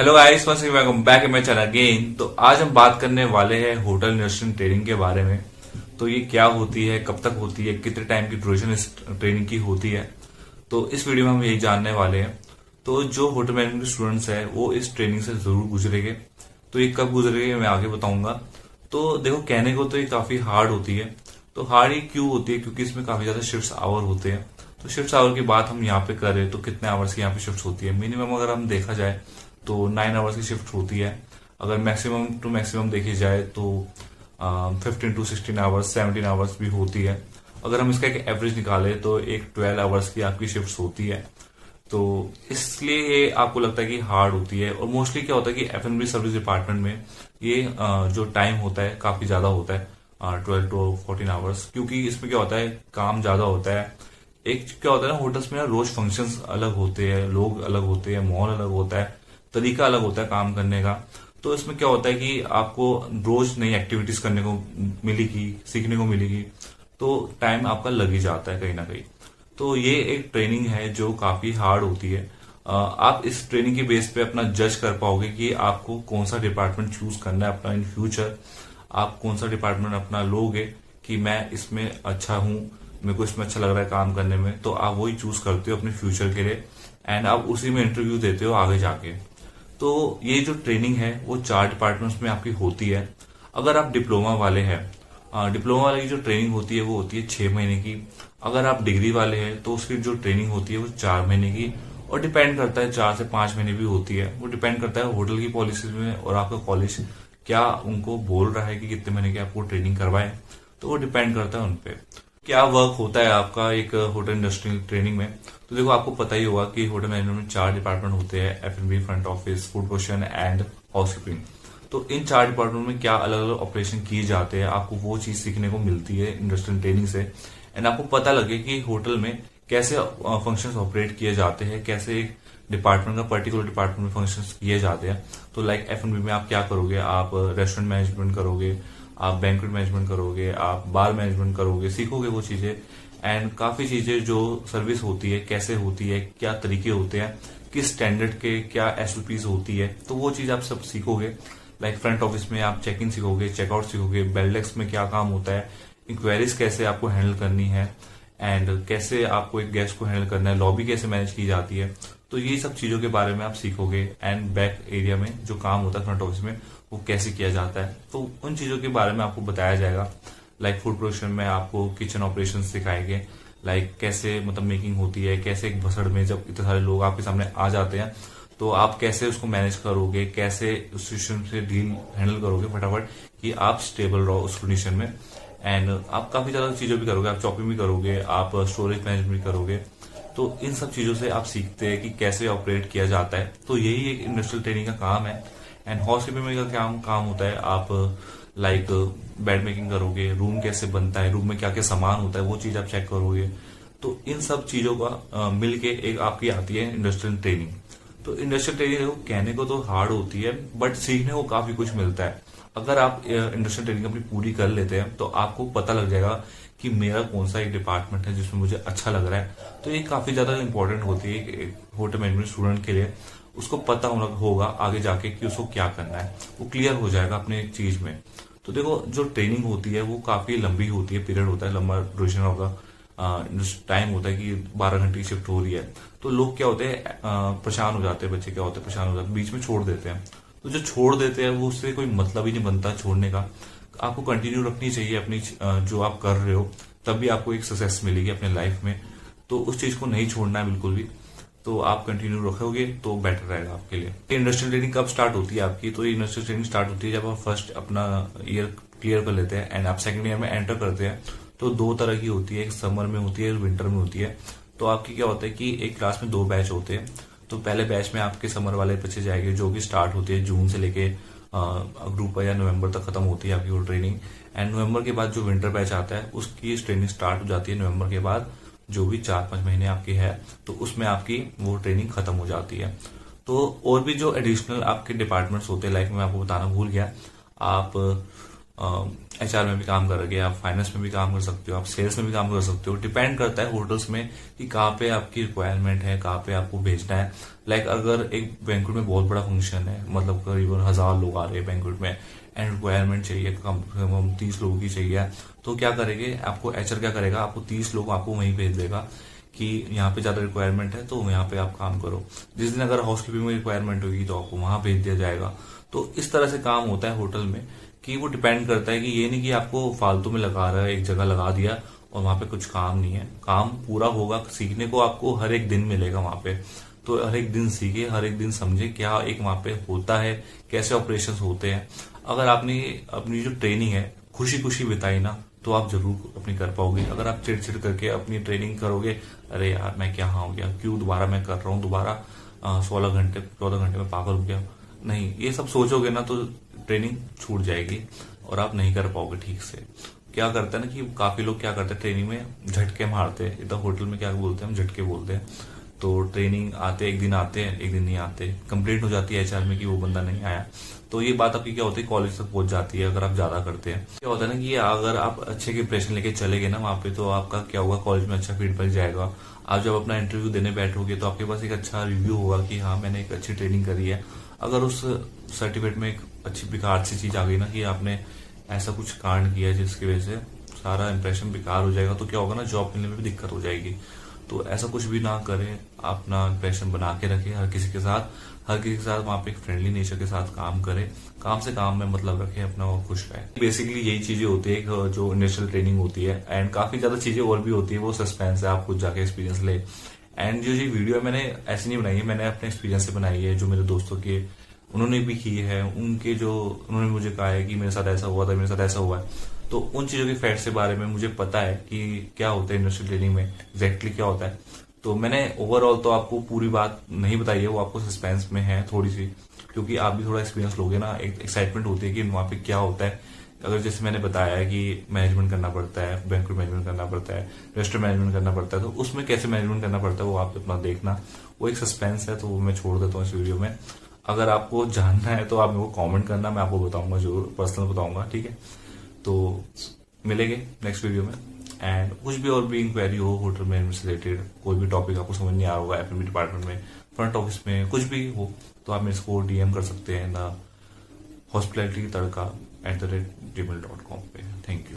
Hello guys, welcome back in my channel again. तो आज हम बात करने वाले हैं होटल इंडस्ट्री ट्रेनिंग के बारे में। तो ये क्या होती है, कब तक होती है, कितने टाइम की ड्यूरेशन इस ट्रेनिंग की होती है, तो इस वीडियो में हम यही जानने वाले हैं। तो जो होटल मैनेजमेंट के स्टूडेंट्स हैं वो इस ट्रेनिंग से जरूर गुजरेंगे। तो ये कब गुजरेंगे मैं आगे बताऊंगा। तो देखो, कहने को तो ये काफी हार्ड होती है। तो हार्ड ही क्यों होती है? क्योंकि इसमें काफी ज्यादा शिफ्ट आवर होते हैं। तो शिफ्ट आवर की बात हम यहाँ पे करें तो कितने आवर्स की यहाँ पे शिफ्ट होती है? मिनिमम अगर हम देखा जाए तो 9 आवर्स की शिफ्ट होती है। अगर मैक्सिमम टू मैक्सिमम देखी जाए तो 15 टू 16 आवर्स, 17 आवर्स भी होती है। अगर हम इसका एक एवरेज निकाले तो एक 12 आवर्स की आपकी शिफ्ट होती है। तो इसलिए ये आपको लगता है कि हार्ड होती है। और मोस्टली क्या होता है कि F&B सर्विस डिपार्टमेंट में ये जो टाइम होता है काफी ज्यादा होता है, 12 टू 14 आवर्स। क्योंकि इसमें क्या होता है, काम ज्यादा होता है। एक क्या होता है ना, होटल्स में ना रोज फंक्शंस अलग होते हैं, लोग अलग होते हैं, माहौल अलग होता है, तरीका अलग होता है काम करने का। तो इसमें क्या होता है कि आपको रोज नई एक्टिविटीज करने को मिलेगी, सीखने को मिलेगी। तो टाइम आपका लग ही जाता है कहीं ना कहीं। तो ये एक ट्रेनिंग है जो काफी हार्ड होती है। आप इस ट्रेनिंग के बेस पे अपना जज कर पाओगे कि आपको कौन सा डिपार्टमेंट चूज करना है अपना इन फ्यूचर। आप कौन सा डिपार्टमेंट अपना लोगे कि मैं इसमें अच्छा हूं, मेरे को इसमें अच्छा लग रहा है काम करने में, तो आप वही चूज करते हो अपने फ्यूचर के लिए। एंड आप उसी में इंटरव्यू देते हो आगे जाके। तो ये जो ट्रेनिंग है वो 4 डिपार्टमेंट्स में आपकी होती है। अगर आप डिप्लोमा वाले हैं, डिप्लोमा वाले की जो ट्रेनिंग होती है वो होती है 6 महीने की। अगर आप डिग्री वाले हैं तो उसकी जो ट्रेनिंग होती है वो 4 महीने की। और डिपेंड करता है, 4 से 5 महीने भी होती है। वो डिपेंड करता है होटल की पॉलिसीज में और आपका कॉलेज क्या उनको बोल रहा है कि कितने महीने की आपको ट्रेनिंग करवाए। तो वो डिपेंड करता है उनपे। क्या वर्क होता है आपका एक होटल इंडस्ट्री ट्रेनिंग में? तो देखो, आपको पता ही होगा कि होटल मैनेजमेंट में 4 डिपार्टमेंट होते हैं, F&B, front office, food production and housekeeping. तो इन 4 डिपार्टमेंट में क्या अलग अलग ऑपरेशन किए जाते हैं, आपको वो चीज सीखने को मिलती है इंडस्ट्रियल ट्रेनिंग से। एंड आपको पता लगे कि होटल में कैसे फंक्शंस ऑपरेट किए जाते हैं, कैसे एक डिपार्टमेंट का पर्टिकुलर डिपार्टमेंट में फंक्शंस किए जाते हैं। तो लाइक F&B में आप क्या करोगे? आप रेस्टोरेंट मैनेजमेंट करोगे, आप बैंक्वेट मैनेजमेंट करोगे, आप बार मैनेजमेंट करोगे, सीखोगे वो चीजें। एंड काफी चीजें जो सर्विस होती है कैसे होती है, क्या तरीके होते हैं, किस स्टैंडर्ड के क्या SOPs होती है, तो वो चीज आप सब सीखोगे। लाइक फ्रंट ऑफिस में आप चेक इन सीखोगे, चेकआउट सीखोगे, बेल डेस्क में क्या काम होता है, इंक्वायरीज कैसे आपको हैंडल करनी है, एंड कैसे आपको एक गेस्ट को हैंडल करना है, लॉबी कैसे मैनेज की जाती है। तो ये सब चीजों के बारे में आप सीखोगे। एंड बैक एरिया में जो काम होता है फ्रंट ऑफिस में वो कैसे किया जाता है, तो उन चीजों के बारे में आपको बताया जाएगा। लाइक फूड प्रोडक्शन में आपको किचन ऑपरेशन सिखाएंगे, लाइक कैसे मतलब मेकिंग होती है, कैसे एक भसड़ में जब इतने सारे लोग आपके सामने आ जाते हैं तो आप कैसे उसको मैनेज करोगे, कैसे उस सिचुएशन से डील हैंडल करोगे फटाफट कि आप स्टेबल रहो उस कंडीशन में। एंड आप काफी ज्यादा चीजों भी करोगे, आप चॉपिंग भी करोगे, आप स्टोरेज मैनेजमेंट भी करोगे। तो इन सब चीजों से आप सीखते हैं कि कैसे ऑपरेट किया जाता है। तो यही एक इंडस्ट्रियल ट्रेनिंग का काम है। एंड हाउसकीपिंग में का काम होता है, आप लाइक बेड मेकिंग करोगे, रूम कैसे बनता है, रूम में क्या क्या सामान होता है वो चीज आप चेक करोगे। तो इन सब चीजों का मिलके एक आपकी आती है इंडस्ट्रियल ट्रेनिंग। तो इंडस्ट्रियल ट्रेनिंग कहने को तो हार्ड होती है बट सीखने को काफी कुछ मिलता है। अगर आप इंडस्ट्रियल ट्रेनिंग अपनी पूरी कर लेते हैं तो आपको पता लग जाएगा कि मेरा कौन सा एक डिपार्टमेंट है जिसमें मुझे अच्छा लग रहा है। तो ये काफी ज्यादा इंपॉर्टेंट होती है एक होटल मैनेजमेंट स्टूडेंट के लिए। उसको पता होगा आगे जाके कि उसको क्या करना है, वो क्लियर हो जाएगा अपने चीज में। तो देखो, जो ट्रेनिंग होती है वो काफी लंबी होती है, पीरियड होता है, लंबा ड्यूरेशन होगा, टाइम होता है कि 12 घंटे की शिफ्ट हो रही है। तो लोग क्या होते हैं, परेशान हो जाते हैं, बच्चे क्या होते हैं परेशान हो जाते हैं, बीच में छोड़ देते हैं। तो जो छोड़ देते हैं वो उससे कोई मतलब ही नहीं बनता छोड़ने का। आपको कंटिन्यू रखनी चाहिए अपनी जो आप कर रहे हो, तब भी आपको एक सक्सेस मिलेगी अपने लाइफ में। तो उस चीज को नहीं छोड़ना है बिल्कुल भी। तो आप कंटिन्यू रखोगे तो बेटर रहेगा आपके लिए। इंडस्ट्रियल ट्रेनिंग कब स्टार्ट होती है आपकी? तो इंडस्ट्रियल ट्रेनिंग स्टार्ट होती है जब आप फर्स्ट अपना ईयर क्लियर कर लेते हैं एंड आप सेकंड ईयर में एंटर करते हैं। तो 2 तरह की होती है, एक समर में होती है, विंटर में होती है। तो आपकी क्या होता है कि एक क्लास में 2 बैच होते हैं। तो पहले बैच में आपके समर वाले बच्चे जाएंगे जो कि स्टार्ट होती है जून से लेके अक्टूबर या नवंबर तक खत्म होती है आपकी वो ट्रेनिंग। एंड नवंबर के बाद जो विंटर बैच आता है उसकी ट्रेनिंग स्टार्ट हो जाती है नवंबर के बाद, जो भी 4-5 महीने आपकी है। तो उसमें आपकी वो ट्रेनिंग खत्म हो जाती है। तो और भी जो एडिशनल आपके डिपार्टमेंट्स होते हैं, लाइक मैं आपको बताना भूल गया, आप HR में भी काम करोगे, आप फाइनेंस में भी काम कर सकते हो, आप सेल्स में भी काम कर सकते हो। डिपेंड करता है होटल्स में कि कहाँ पे आपकी रिक्वायरमेंट है, कहाँ पे आपको भेजना है। लाइक अगर एक बैंक्वेट में बहुत बड़ा फंक्शन है, मतलब करीबन 1000 लोग आ रहे हैं बैंक्वेट में, एंड रिक्वायरमेंट चाहिए कम से कम 30 लोगों की चाहिए, तो क्या करेंगे आपको HR क्या करेगा, आपको 30 लोग आपको वहीं भेज देगा कि यहाँ पे ज्यादा रिक्वायरमेंट है तो यहाँ पे आप काम करो। जिस दिन अगर हाउसकीपिंग में रिक्वायरमेंट होगी तो आपको वहां भेज दिया जाएगा। तो इस तरह से काम होता है होटल में, कि वो डिपेंड करता है कि ये नहीं कि आपको फालतू में लगा रहा है, एक जगह लगा दिया और वहां पे कुछ काम नहीं है। काम पूरा होगा, सीखने को आपको हर एक दिन मिलेगा वहां पे। तो हर एक दिन सीखे, हर एक दिन समझे क्या एक वहां पे होता है, कैसे ऑपरेशंस होते हैं। अगर आपने अपनी जो ट्रेनिंग है खुशी खुशी बिताई ना, तो आप जरूर अपनी कर पाओगे। अगर आप चिड़चिड़ करके अपनी ट्रेनिंग करोगे, अरे यार मैं क्या हो गया, क्यों दोबारा मैं कर रहा हूँ, दोबारा 16 घंटे 14 घंटे में पागल हो गया, नहीं, ये सब सोचोगे ना तो ट्रेनिंग छूट जाएगी और आप नहीं कर पाओगे ठीक से। क्या करते हैं ना कि काफी लोग क्या करते हैं ट्रेनिंग में झटके मारते हैं। इधर होटल में क्या बोलते हैं, हम झटके बोलते हैं। तो ट्रेनिंग आते एक दिन आते हैं, एक दिन नहीं आते, कंप्लेंट हो जाती है HR में कि वो बंदा नहीं आया। तो ये बात आपकी क्या होती है, कॉलेज तक पहुंच जाती है अगर आप ज्यादा करते हैं। क्या होता है ना कि अगर आप अच्छे की प्रेशर लेके चले गए ना वहां पे, तो आपका क्या होगा, कॉलेज में अच्छा फीडबैक जाएगा। आप जब अपना इंटरव्यू देने बैठोगे तो आपके पास एक अच्छा रिव्यू होगा कि हाँ मैंने एक अच्छी ट्रेनिंग करी है। अगर उस सर्टिफिकेट में एक अच्छी बेकार सी चीज आ गई ना कि आपने ऐसा कुछ कांड किया जिसकी वजह से सारा इंप्रेशन बेकार हो जाएगा, तो क्या होगा ना, जॉब मिलने में भी दिक्कत हो जाएगी। तो ऐसा कुछ भी ना करें, अपना इंप्रेशन बना के रखें हर किसी के साथ, हर किसी के साथ वहां पे एक फ्रेंडली नेचर के साथ काम करें, काम से काम में मतलब रखें अपना और खुश रहें। बेसिकली यही चीजें होती है जो इनिशियल ट्रेनिंग होती है। एंड काफी ज्यादा चीजें और भी होती है, वो सस्पेंस है, आप खुद जाके एक्सपीरियंस ले। एंड जो ये वीडियो है मैंने ऐसी नहीं बनाई है, मैंने अपने एक्सपीरियंस से बनाई है, जो मेरे दोस्तों के उन्होंने भी की है, उनके जो उन्होंने मुझे कहा है कि मेरे साथ ऐसा हुआ था, मेरे साथ ऐसा हुआ है। तो उन चीजों के फैक्ट के बारे में मुझे पता है कि क्या होता है इंडस्ट्रियल ट्रेनिंग में, एग्जैक्टली क्या होता है। तो मैंने ओवरऑल तो आपको पूरी बात नहीं बताई है, वो आपको सस्पेंस में है थोड़ी सी, क्योंकि आप भी थोड़ा एक्सपीरियंस लोगे ना, एक एक्साइटमेंट होती है कि वहां पे क्या होता है। अगर जैसे मैंने बताया है कि मैनेजमेंट करना पड़ता है, बैंक्वेट मैनेजमेंट करना पड़ता है, रेस्टोरेंट मैनेजमेंट करना पड़ता है, तो उसमें कैसे मैनेजमेंट करना पड़ता है वो आप अपना देखना। वो एक सस्पेंस है, तो वो मैं छोड़ देता हूँ इस वीडियो में। अगर आपको जानना है तो आप मेरे को कमेंट करना, मैं आपको बताऊंगा, जरूर पर्सनल बताऊंगा, ठीक है। तो मिलेंगे नेक्स्ट वीडियो में। एंड कुछ भी और भी इंक्वायरी हो होटल मैनेजमेंट से रिलेटेड, कोई भी टॉपिक आपको समझ नहीं आ रहा होगा, F&B डिपार्टमेंट में, फ्रंट ऑफिस में कुछ भी हो, तो आप मेरे को DM कर सकते हैं ना hospitality tadka@gmail.com पे। Thank you.